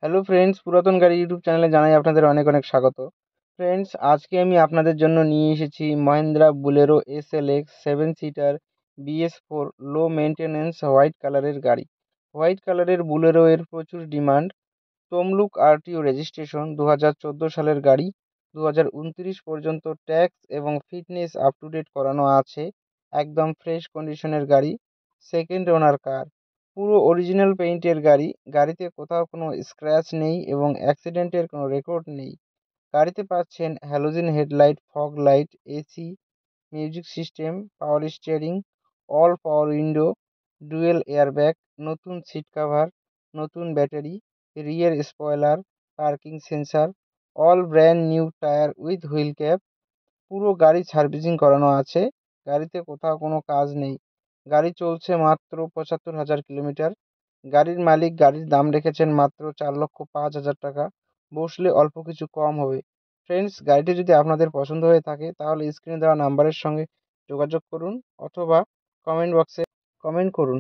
Hello friends, পুরাতন গাড়ি YouTube চ্যানেলে জানাই আপনাদের অনেক অনেক স্বাগত। ফ্রেন্ডস, আজকে আমি আপনাদের জন্য নিয়ে এসেছি Mahindra Bolero SLX 7 seater BS4 লো মেনটেনেন্স হোয়াইট কালারের গাড়ি। হোয়াইট কালারের বুলেরো এর প্রচুর ডিমান্ড। তমলুক RTO রেজিস্ট্রেশন, 2014 সালের গাড়ি। 2029 পর্যন্ত ট্যাক্স এবং ফিটনেস আপ টু ডেট করানো আছে। একদম ফ্রেশ কন্ডিশনের গাড়ি, সেকেন্ড ওনার কার, পুরো অরিজিনাল পেইন্টের গাড়ি। গাড়িতে কোথাও কোনো স্ক্র্যাচ নেই এবং অ্যাক্সিডেন্টের কোনো রেকর্ড নেই। গাড়িতে পাচ্ছেন halogen headlight, fog light, AC, music system, power steering, all power window, dual airbag, নতুন সিট কাভার, নতুন battery, rear spoiler, parking sensor, all brand new tyre with wheel cap. পুরো গাড়ি সার্ভিসিং করানো আছে। গাড়িতে কোথাও কোনো কাজ নেই। গাড়ি চলছে মাত্র 75,000 কিলোমিটার। গাড়ির মালিক গাড়ির দাম রেখেছেন মাত্র 4,05,000 টাকা। বসলে অল্প কিছু কম হবে। ফ্রেন্ডস, গাড়িটি যদি আপনাদের পছন্দ হয়ে থাকে তাহলে স্ক্রিনে দেওয়া নাম্বারের সঙ্গে যোগাযোগ করুন অথবা কমেন্ট বক্সে কমেন্ট করুন।